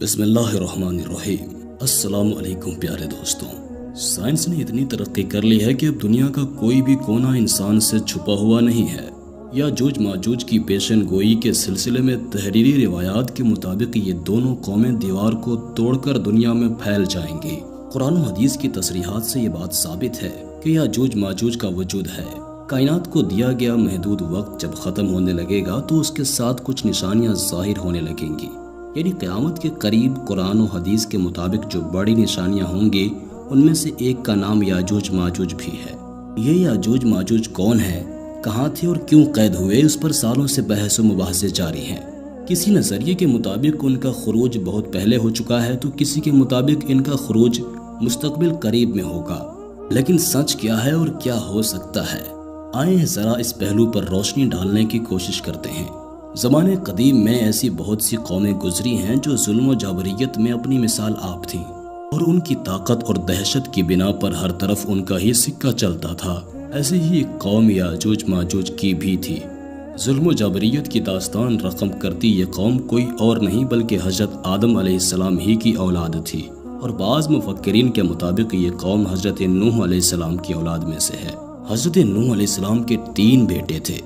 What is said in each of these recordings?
بسم اللہ الرحمن الرحیم۔ السلام علیکم پیارے دوستوں۔ سائنس نے اتنی ترقی کر لی ہے کہ اب دنیا کا کوئی بھی کونا انسان سے چھپا ہوا نہیں ہے۔ یاجوج ماجوج کی پیشن گوئی کے سلسلے میں تحریری روایات کے مطابق یہ دونوں قومیں دیوار کو توڑ کر دنیا میں پھیل جائیں گی۔ قرآن و حدیث کی تصریحات سے یہ بات ثابت ہے کہ یاجوج ماجوج کا وجود ہے۔ کائنات کو دیا گیا محدود وقت جب ختم ہونے لگے گا تو اس کے ساتھ کچھ نشانیاں ظاہر ہونے لگیں گی، یعنی قیامت کے قریب قرآن و حدیث کے مطابق جو بڑی نشانیاں ہوں گی ان میں سے ایک کا نام یاجوج ماجوج بھی ہے۔ یہ یاجوج ماجوج کون ہے، کہاں تھے اور کیوں قید ہوئے، اس پر سالوں سے بحث و مباحثے جاری ہیں۔ کسی نظریے کے مطابق ان کا خروج بہت پہلے ہو چکا ہے تو کسی کے مطابق ان کا خروج مستقبل قریب میں ہوگا، لیکن سچ کیا ہے اور کیا ہو سکتا ہے، آئیں ذرا اس پہلو پر روشنی ڈالنے کی کوشش کرتے ہیں۔ زمانے قدیم میں ایسی بہت سی قومیں گزری ہیں جو ظلم و جابریت میں اپنی مثال آپ تھیں، اور ان کی طاقت اور دہشت کی بنا پر ہر طرف ان کا ہی سکہ چلتا تھا۔ ایسے ہی ایک قوم یاجوج ماجوج کی بھی تھی۔ ظلم و جابریت کی داستان رقم کرتی یہ قوم کوئی اور نہیں بلکہ حضرت آدم علیہ السلام ہی کی اولاد تھی، اور بعض مفکرین کے مطابق یہ قوم حضرت نوح علیہ السلام کی اولاد میں سے ہے۔ حضرت نوح علیہ السلام کے 3 بیٹے تھے،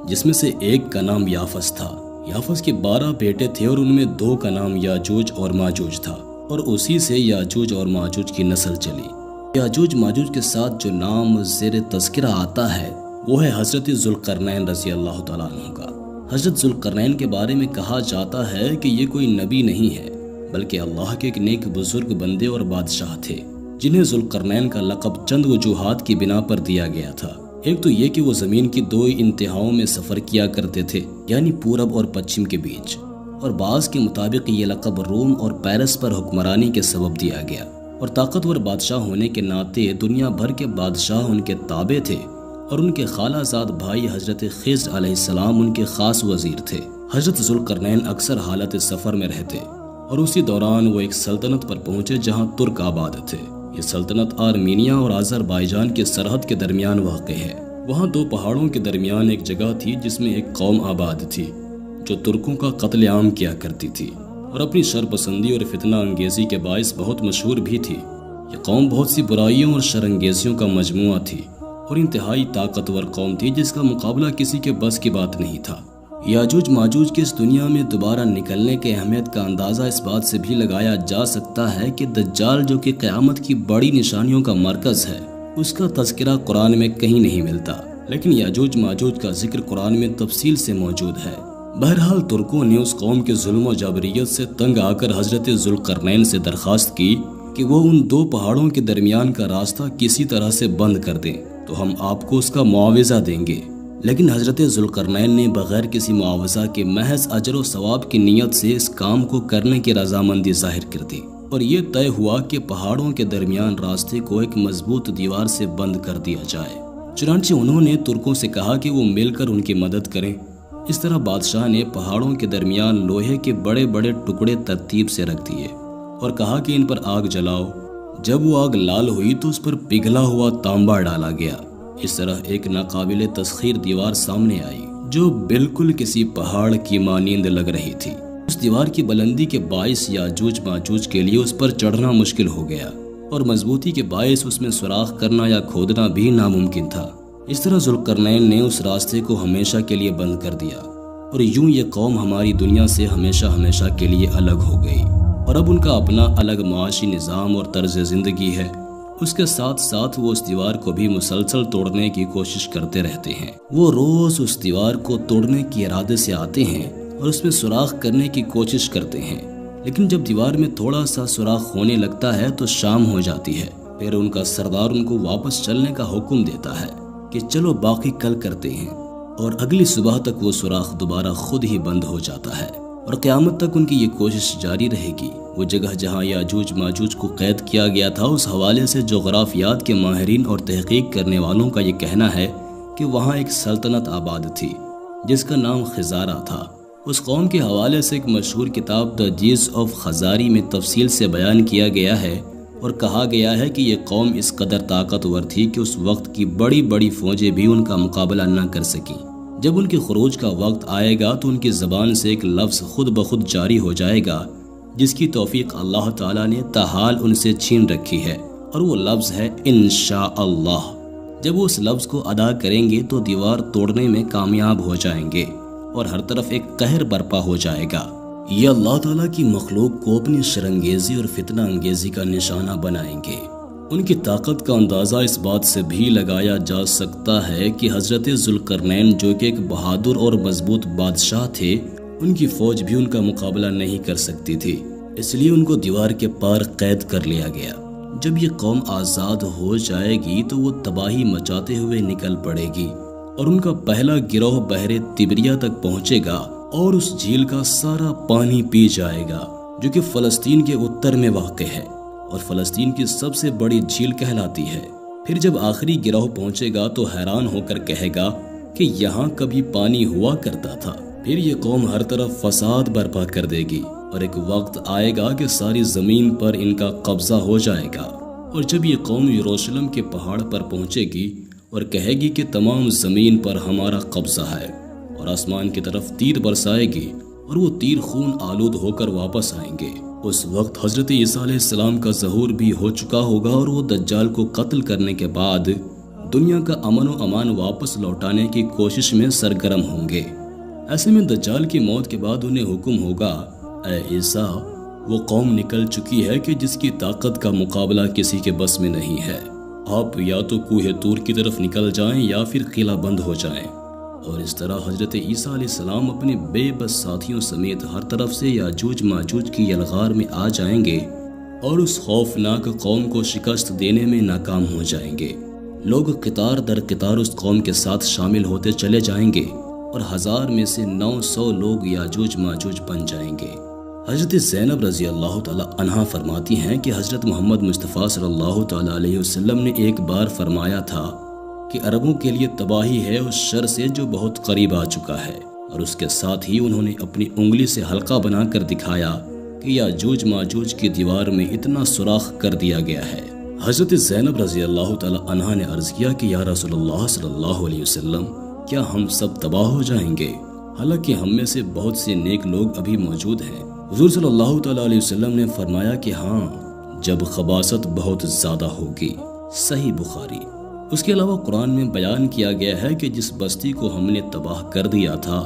جس میں سے ایک کا نام یافس تھا۔ یافس کے 12 بیٹے تھے اور ان میں 2 کا نام یاجوج اور ماجوج تھا، اور اسی سے یاجوج اور ماجوج کی نسل چلی۔ یاجوج ماجوج کے ساتھ جو نام زیر تذکرہ آتا ہے وہ ہے حضرت ذوالقرنین رضی اللہ تعالیٰ عنہ کا۔ حضرت ذوالقرنین کے بارے میں کہا جاتا ہے کہ یہ کوئی نبی نہیں ہے بلکہ اللہ کے ایک نیک بزرگ بندے اور بادشاہ تھے، جنہیں ذوالقرنین کا لقب چند وجوہات کی بنا پر دیا گیا تھا۔ ایک تو یہ کہ وہ زمین کی 2 انتہاؤں میں سفر کیا کرتے تھے، یعنی پورب اور پچھم کے بیچ، اور بعض کے مطابق یہ لقب روم اور پیرس پر حکمرانی کے سبب دیا گیا، اور طاقتور بادشاہ ہونے کے ناطے دنیا بھر کے بادشاہ ان کے تابع تھے، اور ان کے خالہ زاد بھائی حضرت خضر علیہ السلام ان کے خاص وزیر تھے۔ حضرت ذوالقرنین اکثر حالت سفر میں رہتے، اور اسی دوران وہ ایک سلطنت پر پہنچے جہاں ترک آباد تھے۔ یہ سلطنت آرمینیا اور آذربائیجان کے سرحد کے درمیان واقع ہے۔ وہاں 2 پہاڑوں کے درمیان ایک جگہ تھی جس میں ایک قوم آباد تھی جو ترکوں کا قتل عام کیا کرتی تھی، اور اپنی شر پسندی اور فتنہ انگیزی کے باعث بہت مشہور بھی تھی۔ یہ قوم بہت سی برائیوں اور شر انگیزیوں کا مجموعہ تھی، اور انتہائی طاقتور قوم تھی جس کا مقابلہ کسی کے بس کی بات نہیں تھا۔ یاجوج ماجوج کے اس دنیا میں دوبارہ نکلنے کے اہمیت کا اندازہ اس بات سے بھی لگایا جا سکتا ہے کہ دجال جو کہ قیامت کی بڑی نشانیوں کا مرکز ہے، اس کا تذکرہ قرآن میں کہیں نہیں ملتا، لیکن یاجوج ماجوج کا ذکر قرآن میں تفصیل سے موجود ہے۔ بہرحال ترکوں نے اس قوم کے ظلم و جابریت سے تنگ آ کر حضرت ذوالقرنین سے درخواست کی کہ وہ ان 2 پہاڑوں کے درمیان کا راستہ کسی طرح سے بند کر دیں تو ہم آپ کو اس کا معاوضہ دیں گے، لیکن حضرت ذوالقرنین نے بغیر کسی معاوضہ کے محض اجر و ثواب کی نیت سے اس کام کو کرنے کی رضامندی ظاہر کر دی، اور یہ طے ہوا کہ پہاڑوں کے درمیان راستے کو ایک مضبوط دیوار سے بند کر دیا جائے۔ چنانچہ انہوں نے ترکوں سے کہا کہ وہ مل کر ان کی مدد کریں۔ اس طرح بادشاہ نے پہاڑوں کے درمیان لوہے کے بڑے بڑے ٹکڑے ترتیب سے رکھ دیے اور کہا کہ ان پر آگ جلاؤ۔ جب وہ آگ لال ہوئی تو اس پر پگھلا ہوا تانبا ڈالا گیا۔ اس طرح ایک ناقابل تسخیر دیوار سامنے آئی جو بالکل کسی پہاڑ کی مانند لگ رہی تھی۔ اس دیوار کی بلندی کے باعث یاجوج ماجوج کے لیے اس پر چڑھنا مشکل ہو گیا، اور مضبوطی کے باعث اس میں سوراخ کرنا یا کھودنا بھی ناممکن تھا۔ اس طرح ذوالقرنین نے اس راستے کو ہمیشہ کے لیے بند کر دیا، اور یوں یہ قوم ہماری دنیا سے ہمیشہ ہمیشہ کے لیے الگ ہو گئی، اور اب ان کا اپنا الگ معاشی نظام اور طرز زندگی ہے۔ اس کے ساتھ ساتھ وہ اس دیوار کو بھی مسلسل توڑنے کی کوشش کرتے رہتے ہیں۔ وہ روز اس دیوار کو توڑنے کے ارادے سے آتے ہیں اور اس میں سوراخ کرنے کی کوشش کرتے ہیں، لیکن جب دیوار میں تھوڑا سا سوراخ ہونے لگتا ہے تو شام ہو جاتی ہے۔ پھر ان کا سردار ان کو واپس چلنے کا حکم دیتا ہے کہ چلو باقی کل کرتے ہیں، اور اگلی صبح تک وہ سوراخ دوبارہ خود ہی بند ہو جاتا ہے، اور قیامت تک ان کی یہ کوشش جاری رہے گی۔ وہ جگہ جہاں یاجوج ماجوج کو قید کیا گیا تھا، اس حوالے سے جغرافیات کے ماہرین اور تحقیق کرنے والوں کا یہ کہنا ہے کہ وہاں ایک سلطنت آباد تھی جس کا نام خزارہ تھا۔ اس قوم کے حوالے سے ایک مشہور کتاب دی جیز آف خزاری میں تفصیل سے بیان کیا گیا ہے، اور کہا گیا ہے کہ یہ قوم اس قدر طاقتور تھی کہ اس وقت کی بڑی بڑی فوجیں بھی ان کا مقابلہ نہ کر سکیں۔ جب ان کے خروج کا وقت آئے گا تو ان کی زبان سے ایک لفظ خود بخود جاری ہو جائے گا جس کی توفیق اللہ تعالیٰ نے تاحال ان سے چھین رکھی ہے، اور وہ لفظ ہے انشاءاللہ۔ جب وہ اس لفظ کو ادا کریں گے تو دیوار توڑنے میں کامیاب ہو جائیں گے اور ہر طرف ایک قہر برپا ہو جائے گا۔ یہ اللہ تعالیٰ کی مخلوق کو اپنی شرنگیزی اور فتنہ انگیزی کا نشانہ بنائیں گے۔ ان کی طاقت کا اندازہ اس بات سے بھی لگایا جا سکتا ہے کہ حضرت ذوالقرنین جو کہ ایک بہادر اور مضبوط بادشاہ تھے، ان کی فوج بھی ان کا مقابلہ نہیں کر سکتی تھی، اس لیے ان کو دیوار کے پار قید کر لیا گیا۔ جب یہ قوم آزاد ہو جائے گی تو وہ تباہی مچاتے ہوئے نکل پڑے گی، اور ان کا پہلا گروہ بحر تبریہ تک پہنچے گا اور اس جھیل کا سارا پانی پی جائے گا، جو کہ فلسطین کے اتر میں واقع ہے اور فلسطین کی سب سے بڑی جھیل کہلاتی ہے۔ پھر جب آخری گروہ پہنچے گا تو حیران ہو کر کہے گا کہ یہاں کبھی پانی ہوا کرتا تھا۔ پھر یہ قوم ہر طرف فساد برپا کر دے گی، اور ایک وقت آئے گا کہ ساری زمین پر ان کا قبضہ ہو جائے گا۔ اور جب یہ قوم یروشلم کے پہاڑ پر پہنچے گی اور کہے گی کہ تمام زمین پر ہمارا قبضہ ہے، اور آسمان کی طرف تیر برسائے گی اور وہ تیر خون آلود ہو کر واپس آئیں گے، اس وقت حضرت عیسیٰ علیہ السلام کا ظہور بھی ہو چکا ہوگا، اور وہ دجال کو قتل کرنے کے بعد دنیا کا امن و امان واپس لوٹانے کی کوشش میں سرگرم ہوں گے۔ ایسے میں دجال کی موت کے بعد انہیں حکم ہوگا، اے عیسیٰ، وہ قوم نکل چکی ہے کہ جس کی طاقت کا مقابلہ کسی کے بس میں نہیں ہے۔ آپ یا تو کوہ طور کی طرف نکل جائیں یا پھر قلعہ بند ہو جائیں۔ اور اس طرح حضرت عیسیٰ علیہ السلام اپنے بے بس ساتھیوں سمیت ہر طرف سے یاجوج ماجوج کی یلغار میں آ جائیں گے اور اس خوفناک قوم کو شکست دینے میں ناکام ہو جائیں گے۔ لوگ قطار در قطار اس قوم کے ساتھ شامل ہوتے چلے جائیں گے، اور 1000 میں سے 900 لوگ یاجوج ماجوج بن جائیں گے۔ حضرت زینب رضی اللہ تعالی عنہا فرماتی ہیں کہ حضرت محمد مصطفیٰ صلی اللہ تعالی علیہ وسلم نے ایک بار فرمایا تھا کہ عربوں کے لیے تباہی ہے اس شر سے جو بہت قریب آ چکا ہے، اور اس کے ساتھ ہی انہوں نے اپنی انگلی سے حلقہ بنا کر دکھایا کہ یاجوج ماجوج کی دیوار میں اتنا سوراخ کر دیا گیا ہے۔ حضرت زینب رضی اللہ تعالی عنہا نے عرض کیا کہ یا رسول اللہ صلی اللہ علیہ وسلم، کیا ہم سب تباہ ہو جائیں گے؟ حالانکہ ہم میں سے بہت سے نیک لوگ ابھی موجود ہیں۔ حضور صلی اللہ تعالی علیہ وسلم نے فرمایا کہ ہاں، جب خباثت بہت زیادہ ہوگی۔ صحیح بخاری۔ اس کے علاوہ قرآن میں بیان کیا گیا ہے کہ جس بستی کو ہم نے تباہ کر دیا تھا،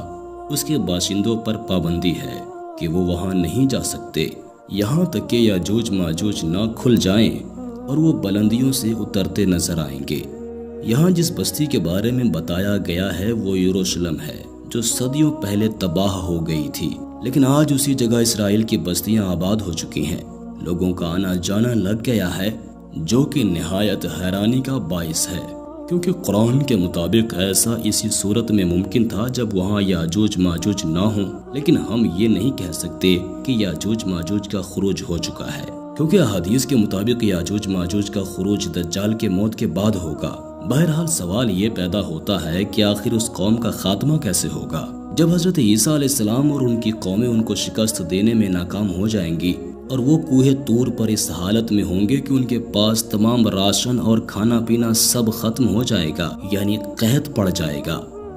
اس کے باشندوں پر پابندی ہے کہ وہ وہاں نہیں جا سکتے یہاں تک کہ یاجوج ماجوج نہ کھل جائیں اور وہ بلندیوں سے اترتے نظر آئیں گے۔ یہاں جس بستی کے بارے میں بتایا گیا ہے وہ یروشلم ہے، جو صدیوں پہلے تباہ ہو گئی تھی، لیکن آج اسی جگہ اسرائیل کی بستیاں آباد ہو چکی ہیں۔ لوگوں کا آنا جانا لگ گیا ہے، جو کہ نہایت حیرانی کا باعث ہے، کیونکہ قرآن کے مطابق ایسا اسی صورت میں ممکن تھا جب وہاں یاجوج ماجوج نہ ہوں، لیکن ہم یہ نہیں کہہ سکتے کہ یاجوج ماجوج کا خروج ہو چکا ہے، کیونکہ احادیث کے مطابق یاجوج ماجوج کا خروج دجال کے موت کے بعد ہوگا۔ بہرحال سوال یہ پیدا ہوتا ہے کہ آخر اس قوم کا خاتمہ کیسے ہوگا؟ جب حضرت عیسیٰ علیہ السلام اور ان کی قومیں ان کو شکست دینے میں ناکام ہو جائیں گی اور وہ کوہ طور پر اس حالت میں ہوں گے کہ ان کے پاس تمام راشن اور کھانا پینا سب ختم ہو جائے گا، یعنی قحط پڑ جائے گا،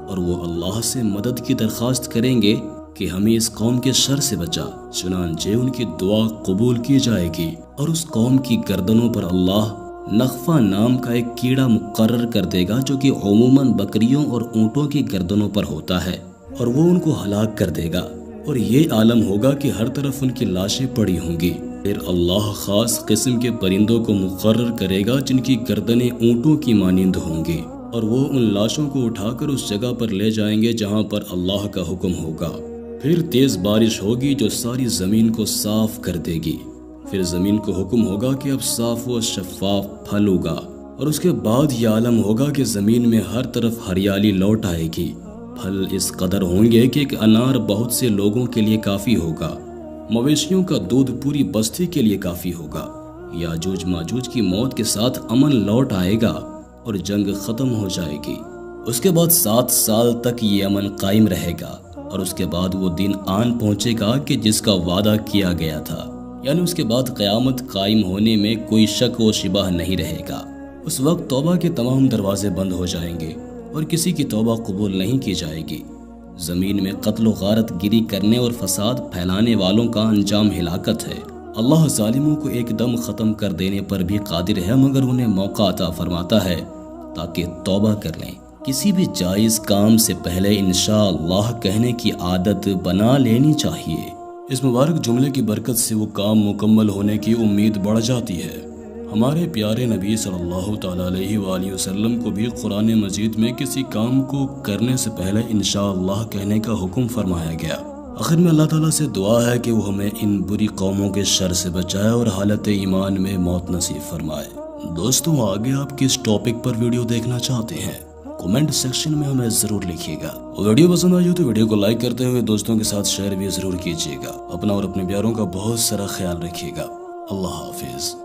اور وہ اللہ سے مدد کی درخواست کریں گے کہ ہمیں اس قوم کے شر سے بچا، چنانچہ ان کی دعا قبول کی جائے گی اور اس قوم کی گردنوں پر اللہ نخفہ نام کا ایک کیڑا مقرر کر دے گا، جو کہ عموماً بکریوں اور اونٹوں کی گردنوں پر ہوتا ہے، اور وہ ان کو ہلاک کر دے گا، اور یہ عالم ہوگا کہ ہر طرف ان کی لاشیں پڑی ہوں گی۔ پھر اللہ خاص قسم کے پرندوں کو مقرر کرے گا جن کی گردنیں اونٹوں کی مانند ہوں گی، اور وہ ان لاشوں کو اٹھا کر اس جگہ پر لے جائیں گے جہاں پر اللہ کا حکم ہوگا۔ پھر تیز بارش ہوگی جو ساری زمین کو صاف کر دے گی۔ پھر زمین کو حکم ہوگا کہ اب صاف و شفاف پھل ہوگا، اور اس کے بعد یہ عالم ہوگا کہ زمین میں ہر طرف ہریالی لوٹ آئے گی۔ پھل اس قدر ہوں گے کہ ایک انار بہت سے لوگوں کے لیے کافی ہوگا، مویشیوں کا دودھ پوری بستی کے لیے کافی ہوگا۔ یاجوج ماجوج کی موت کے ساتھ امن لوٹ آئے گا اور جنگ ختم ہو جائے گی۔ اس کے بعد 7 سال تک یہ امن قائم رہے گا، اور اس کے بعد وہ دن آن پہنچے گا کہ جس کا وعدہ کیا گیا تھا، یعنی اس کے بعد قیامت قائم ہونے میں کوئی شک و شبہ نہیں رہے گا۔ اس وقت توبہ کے تمام دروازے بند ہو جائیں گے اور کسی کی توبہ قبول نہیں کی جائے گی۔ زمین میں قتل و غارت گری کرنے اور فساد پھیلانے والوں کا انجام ہلاکت ہے۔ اللہ ظالموں کو ایک دم ختم کر دینے پر بھی قادر ہے، مگر انہیں موقع عطا فرماتا ہے تاکہ توبہ کر لیں۔ کسی بھی جائز کام سے پہلے انشاءاللہ کہنے کی عادت بنا لینی چاہیے۔ اس مبارک جملے کی برکت سے وہ کام مکمل ہونے کی امید بڑھ جاتی ہے۔ ہمارے پیارے نبی صلی اللہ تعالیٰ علیہ وآلہ وسلم کو بھی قرآن مجید میں کسی کام کو کرنے سے پہلے انشاءاللہ کہنے کا حکم فرمایا گیا۔ آخر میں اللہ تعالیٰ سے دعا ہے کہ وہ ہمیں ان بری قوموں کے شر سے بچائے اور حالت ایمان میں موت نصیب فرمائے۔ دوستوں، آگے آپ کس ٹاپک پر ویڈیو دیکھنا چاہتے ہیں کمنٹ سیکشن میں ہمیں ضرور لکھیے گا۔ ویڈیو پسند آئی ہو تو ویڈیو کو لائک کرتے ہوئے دوستوں کے ساتھ شیئر بھی ضرور کیجیے گا۔ اپنا اور اپنے پیاروں کا بہت سارا خیال رکھیے گا۔ اللہ حافظ۔